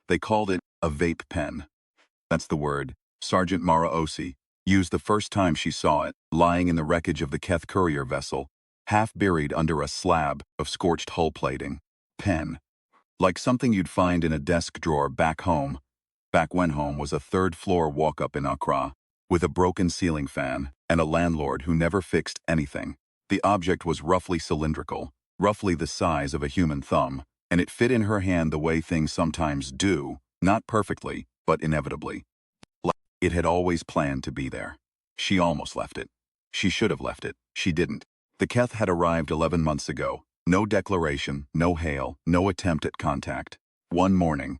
They called it a vape pen. That's the word Sergeant Mara Osi used the first time she saw it, lying in the wreckage of the Keth courier vessel, half buried under a slab of scorched hull plating. Pen. Like something you'd find in a desk drawer back home. Back when home was a third-floor walk-up in Accra, with a broken ceiling fan and a landlord who never fixed anything. The object was roughly cylindrical, roughly the size of a human thumb, and it fit in her hand the way things sometimes do, not perfectly, but inevitably. It had always planned to be there. She almost left it. She should have left it. She didn't. The Keth had arrived 11 months ago. No declaration, no hail, no attempt at contact. One morning,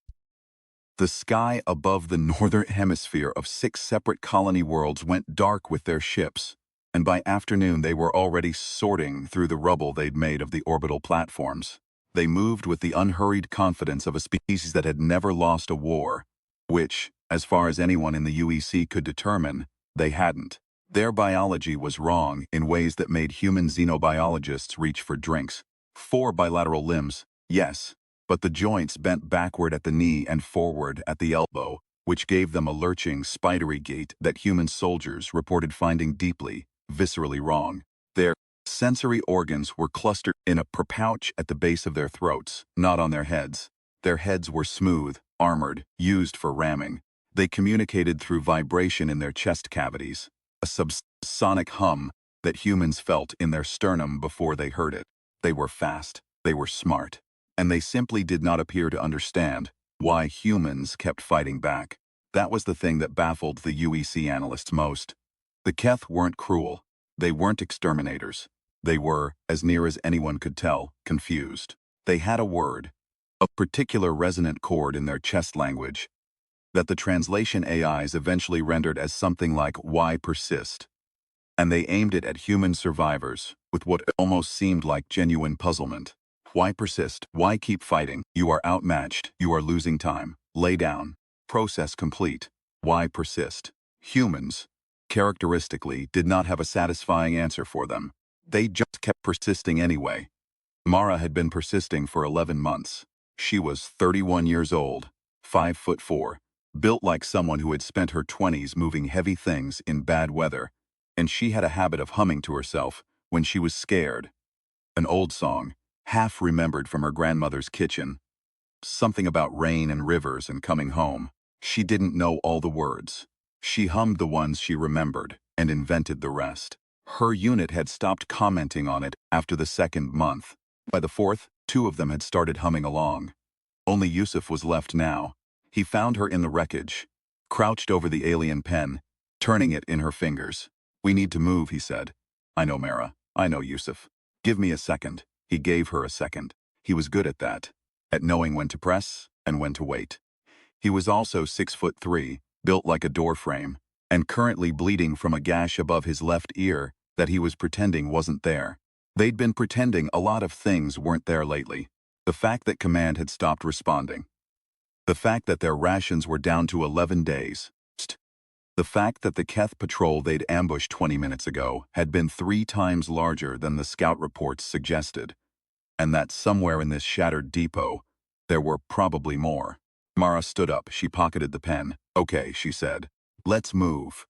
the sky above the northern hemisphere of 6 separate colony worlds went dark with their ships, and by afternoon they were already sorting through the rubble they'd made of the orbital platforms. They moved with the unhurried confidence of a species that had never lost a war, which, as far as anyone in the UEC could determine, they hadn't. Their biology was wrong in ways that made human xenobiologists reach for drinks. 4 bilateral limbs, yes, but the joints bent backward at the knee and forward at the elbow, which gave them a lurching, spidery gait that human soldiers reported finding deeply, viscerally wrong. Their sensory organs were clustered in a pouch at the base of their throats, not on their heads. Their heads were smooth, armored, used for ramming. They communicated through vibration in their chest cavities, a subsonic hum that humans felt in their sternum before they heard it. They were fast, they were smart, and they simply did not appear to understand why humans kept fighting back. That was the thing that baffled the UEC analysts most. The Keth weren't cruel. They weren't exterminators. They were, as near as anyone could tell, confused. They had a word, a particular resonant chord in their chest language, that the translation AIs eventually rendered as something like "why persist?" And they aimed it at human survivors with what almost seemed like genuine puzzlement. Why persist? Why keep fighting? You are outmatched. You are losing time. Lay down. Process complete. Why persist? Humans, characteristically, did not have a satisfying answer for them. They just kept persisting anyway. Mara had been persisting for 11 months. She was 31 years old, 5'4", built like someone who had spent her 20s moving heavy things in bad weather, and she had a habit of humming to herself when she was scared. An old song, half remembered from her grandmother's kitchen. Something about rain and rivers and coming home. She didn't know all the words. She hummed the ones she remembered and invented the rest. Her unit had stopped commenting on it after the 2nd month. By the 4th, 2 of them had started humming along. Only Yusuf was left now. He found her in the wreckage, crouched over the alien pen, turning it in her fingers. "We need to move," he said. "I know, Mara. I know, Yusuf. Give me a second." He gave her a second. He was good at that, at knowing when to press and when to wait. He was also 6'3", built like a door frame, and currently bleeding from a gash above his left ear that he was pretending wasn't there. They'd been pretending a lot of things weren't there lately. The fact that command had stopped responding. The fact that their rations were down to 11 days. The fact that the Keth patrol they'd ambushed 20 minutes ago had been 3 times larger than the scout reports suggested, and that somewhere in this shattered depot, there were probably more. Mara stood up. She pocketed the pen. "Okay," she said. "Let's move."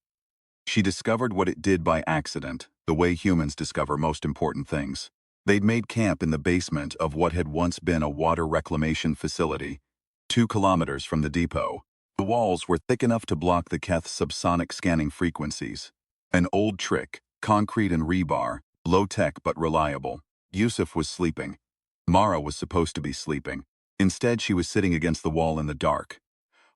She discovered what it did by accident, the way humans discover most important things. They'd made camp in the basement of what had once been a water reclamation facility, 2 kilometers from the depot. The walls were thick enough to block the Keth's subsonic scanning frequencies. An old trick, concrete and rebar, low-tech but reliable. Yusuf was sleeping. Mara was supposed to be sleeping. Instead, she was sitting against the wall in the dark,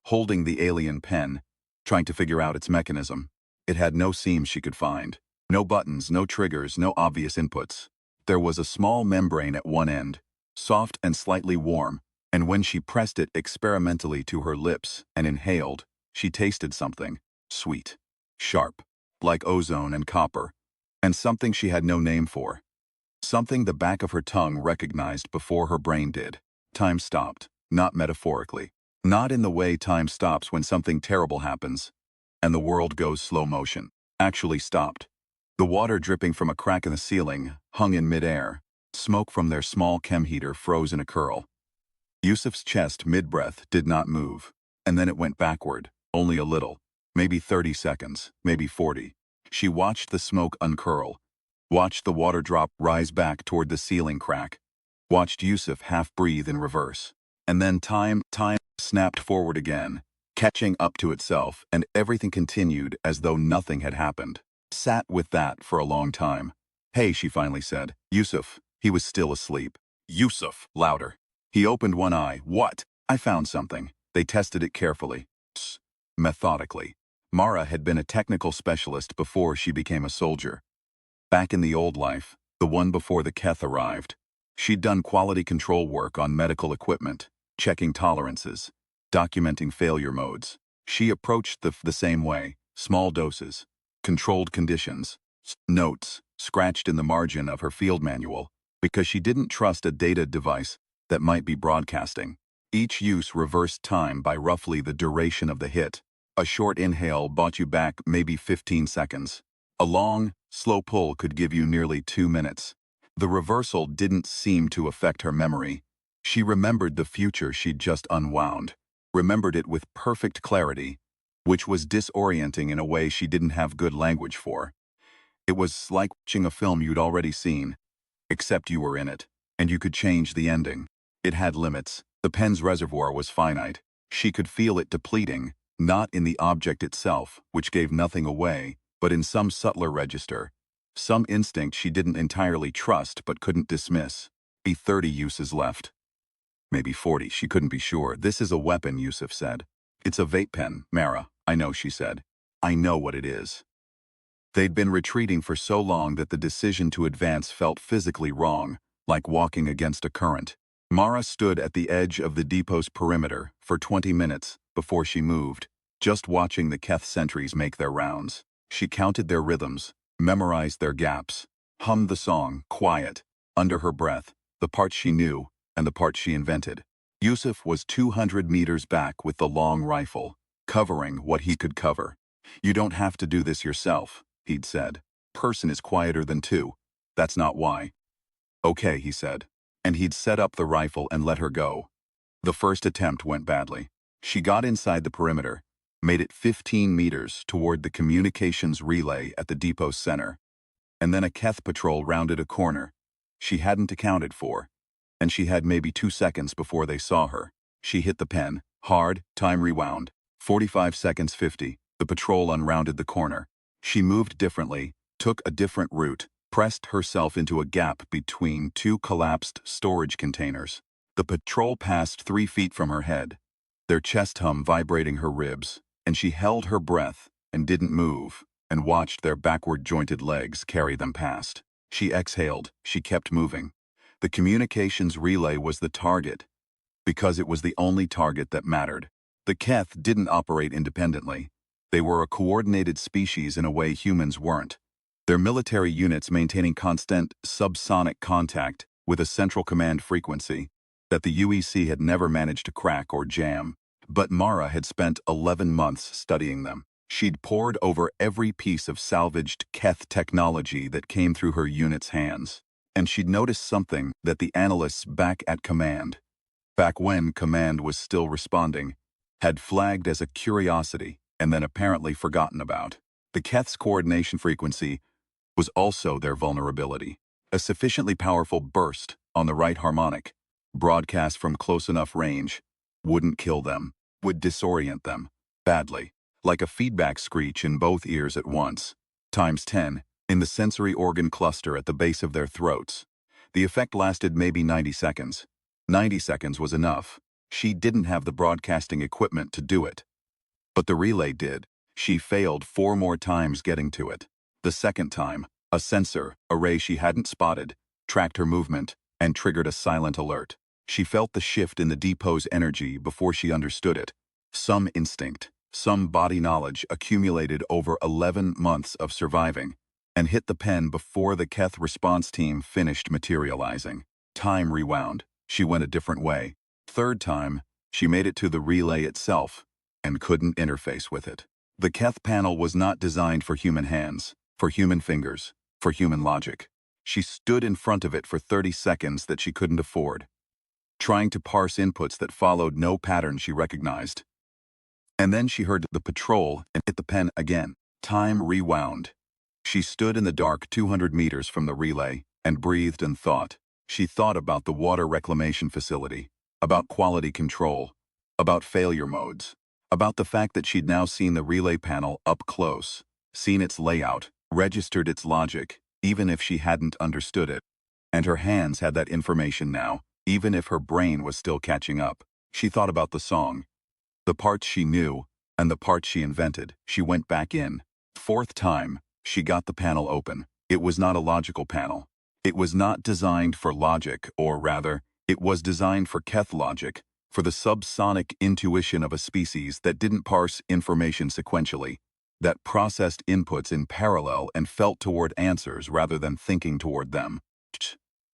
holding the alien pen, trying to figure out its mechanism. It had no seams she could find. No buttons, no triggers, no obvious inputs. There was a small membrane at one end, soft and slightly warm, and when she pressed it experimentally to her lips and inhaled, she tasted something sweet, sharp, like ozone and copper, and something she had no name for. Something the back of her tongue recognized before her brain did. Time stopped, not metaphorically. Not in the way time stops when something terrible happens, and the world goes slow motion. Actually stopped. The water dripping from a crack in the ceiling hung in midair. Smoke from their small chem heater froze in a curl. Yusuf's chest mid-breath did not move, and then it went backward, only a little, maybe 30 seconds, maybe 40. She watched the smoke uncurl, watched the water drop rise back toward the ceiling crack, watched Yusuf half-breathe in reverse. And then time snapped forward again, catching up to itself, and everything continued as though nothing had happened. Sat with that for a long time. "Hey," she finally said. "Yusuf." He was still asleep. "Yusuf," louder. He opened one eye. "What?" "I found something." They tested it carefully. Methodically. Mara had been a technical specialist before she became a soldier. Back in the old life, the one before the Keth arrived, she'd done quality control work on medical equipment, checking tolerances, documenting failure modes. She approached the same way, small doses, controlled conditions, notes scratched in the margin of her field manual, because she didn't trust a data device that might be broadcasting. Each use reversed time by roughly the duration of the hit. A short inhale bought you back maybe 15 seconds. A long, slow pull could give you nearly 2 minutes. The reversal didn't seem to affect her memory. She remembered the future she'd just unwound, remembered it with perfect clarity, which was disorienting in a way she didn't have good language for. It was like watching a film you'd already seen, except you were in it, and you could change the ending. It had limits. The pen's reservoir was finite. She could feel it depleting, not in the object itself, which gave nothing away, but in some subtler register. Some instinct she didn't entirely trust but couldn't dismiss. 30 uses left. Maybe 40, she couldn't be sure. "This is a weapon," Yusuf said. "It's a vape pen, Mara." "I know," she said. "I know what it is." They'd been retreating for so long that the decision to advance felt physically wrong, like walking against a current. Mara stood at the edge of the depot's perimeter for 20 minutes before she moved, just watching the Keth sentries make their rounds. She counted their rhythms, memorized their gaps, hummed the song, quiet, under her breath, the parts she knew and the parts she invented. Yusuf was 200 meters back with the long rifle, covering what he could cover. "You don't have to do this yourself," he'd said. "Person is quieter than two. That's not why." "Okay," he said. And he'd set up the rifle and let her go. The first attempt went badly. She got inside the perimeter, made it 15 meters toward the communications relay at the depot's center. And then a Keth patrol rounded a corner she hadn't accounted for, and she had maybe 2 seconds before they saw her. She hit the pen, hard, time rewound. 45 seconds 50, the patrol unrounded the corner. She moved differently, took a different route, pressed herself into a gap between two collapsed storage containers. The patrol passed 3 feet from her head, their chest hum vibrating her ribs, and she held her breath and didn't move, and watched their backward-jointed legs carry them past. She exhaled, she kept moving. The communications relay was the target, because it was the only target that mattered. The Keth didn't operate independently. They were a coordinated species in a way humans weren't. Their military units maintaining constant subsonic contact with a central command frequency that the UEC had never managed to crack or jam. But Mara had spent 11 months studying them. She'd pored over every piece of salvaged Keth technology that came through her unit's hands. And she'd noticed something that the analysts back at command, back when command was still responding, had flagged as a curiosity and then apparently forgotten about. The Keth's coordination frequency was also their vulnerability. A sufficiently powerful burst on the right harmonic, broadcast from close enough range, wouldn't kill them, would disorient them, badly, like a feedback screech in both ears at once, times 10, in the sensory organ cluster at the base of their throats. The effect lasted maybe 90 seconds. 90 seconds was enough. She didn't have the broadcasting equipment to do it. But the relay did. She failed 4 more times getting to it. The second time, a sensor array she hadn't spotted tracked her movement and triggered a silent alert. She felt the shift in the depot's energy before she understood it. Some instinct, some body knowledge accumulated over 11 months of surviving, and hit the pen before the Keth response team finished materializing. Time rewound. She went a different way. Third time, she made it to the relay itself and couldn't interface with it. The Keth panel was not designed for human hands, for human fingers, for human logic. She stood in front of it for 30 seconds that she couldn't afford. trying to parse inputs that followed no pattern she recognized. And then she heard the patrol and hit the pen again. Time rewound. She stood in the dark 200 meters from the relay and breathed and thought. She thought about the water reclamation facility, about quality control, about failure modes, about the fact that she'd now seen the relay panel up close, seen its layout, registered its logic, even if she hadn't understood it. And her hands had that information now, even if her brain was still catching up. She thought about the song, the parts she knew, and the parts she invented. She went back in. Fourth time, she got the panel open. It was not a logical panel. It was not designed for logic, or rather, it was designed for Keth logic, for the subsonic intuition of a species that didn't parse information sequentially, that processed inputs in parallel and felt toward answers rather than thinking toward them.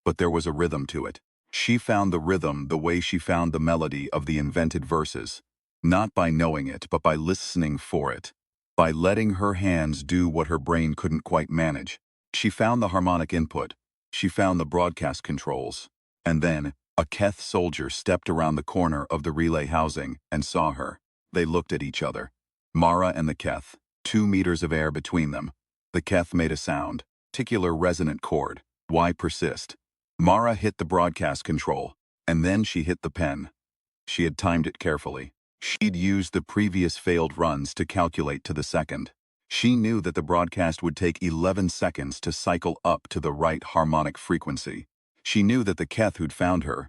But there was a rhythm to it. She found the rhythm the way she found the melody of the invented verses, not by knowing it, but by listening for it, by letting her hands do what her brain couldn't quite manage. She found the harmonic input. She found the broadcast controls. And then, a Keth soldier stepped around the corner of the relay housing and saw her. They looked at each other. Mara and the Keth, 2 meters of air between them. The Keth made a sound, particular resonant chord. Why persist? Mara hit the broadcast control, and then she hit the pen. She had timed it carefully. She'd used the previous failed runs to calculate to the second. She knew that the broadcast would take 11 seconds to cycle up to the right harmonic frequency. She knew that the Keth who'd found her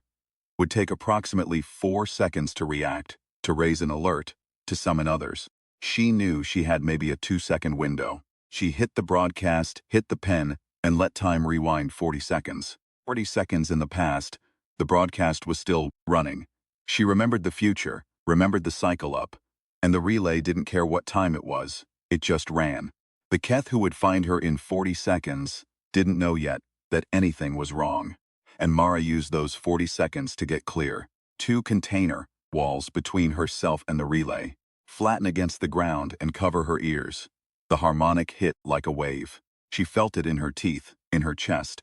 would take approximately 4 seconds to react, to raise an alert, to summon others. She knew she had maybe a 2-second window. She hit the broadcast, hit the pen, and let time rewind 40 seconds. 40 seconds in the past, the broadcast was still running. She remembered the future, remembered the cycle up, and the relay didn't care what time it was. It just ran. The Keth who would find her in 40 seconds didn't know yet that anything was wrong. And Mara used those 40 seconds to get clear. 2 container walls between herself and the relay, flatten against the ground and cover her ears. The harmonic hit like a wave. She felt it in her teeth, in her chest,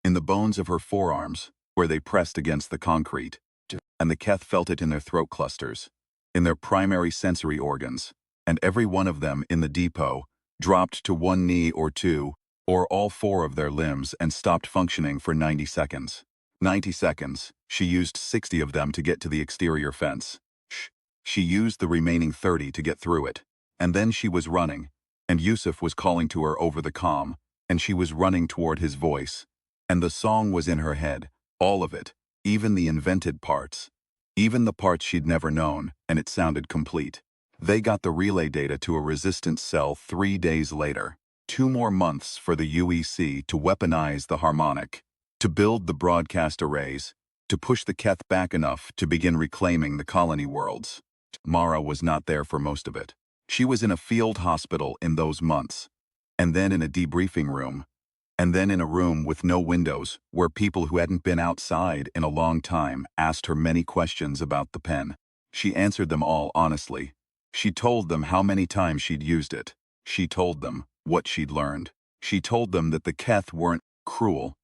in the bones of her forearms, where they pressed against the concrete. And the Keth felt it in their throat clusters, in their primary sensory organs, and every one of them in the depot dropped to 1 knee or 2, or all 4 of their limbs and stopped functioning for 90 seconds. 90 seconds, she used 60 of them to get to the exterior fence. She used the remaining 30 to get through it. And then she was running, and Yusuf was calling to her over the comm, and she was running toward his voice. And the song was in her head, all of it, even the invented parts. Even the parts she'd never known, and it sounded complete. They got the relay data to a resistance cell 3 days later. 2 more months for the UEC to weaponize the harmonic, to build the broadcast arrays, to push the Keth back enough to begin reclaiming the colony worlds. Mara was not there for most of it. She was in a field hospital in those months, and then in a debriefing room, and then in a room with no windows where people who hadn't been outside in a long time asked her many questions about the pen. She answered them all honestly. She told them how many times she'd used it. She told them what she'd learned. She told them that the Keth weren't cruel,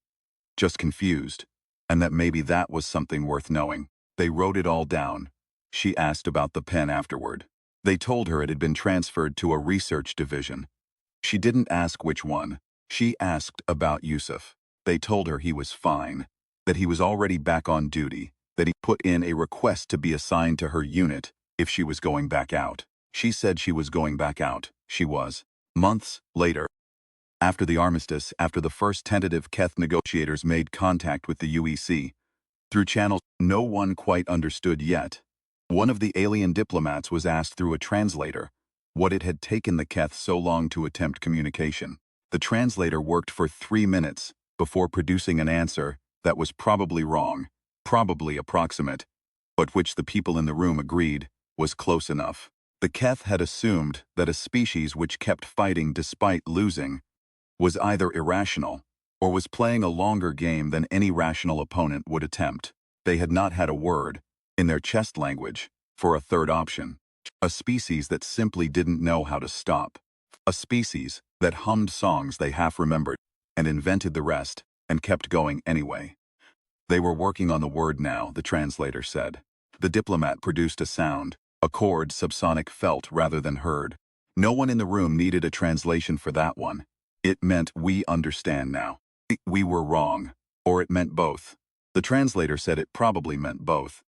just confused, and that maybe that was something worth knowing. They wrote it all down. She asked about the pen afterward. They told her it had been transferred to a research division. She didn't ask which one. She asked about Yusuf. They told her he was fine, that he was already back on duty, that he put in a request to be assigned to her unit if she was going back out. She said she was going back out. She was. Months later, after the armistice, after the first tentative Keth negotiators made contact with the UEC, through channels no one quite understood yet, one of the alien diplomats was asked through a translator what it had taken the Keth so long to attempt communication. The translator worked for 3 minutes before producing an answer that was probably wrong, probably approximate, but which the people in the room agreed was close enough. The Keth had assumed that a species which kept fighting despite losing was either irrational or was playing a longer game than any rational opponent would attempt. They had not had a word, in their chest language, for a third option. A species that simply didn't know how to stop. A species that hummed songs they half remembered and invented the rest and kept going anyway. They were working on the word now, the translator said. The diplomat produced a sound, a chord subsonic felt rather than heard. No one in the room needed a translation for that one. It meant we understand now. We were wrong. Or it meant both. The translator said it probably meant both.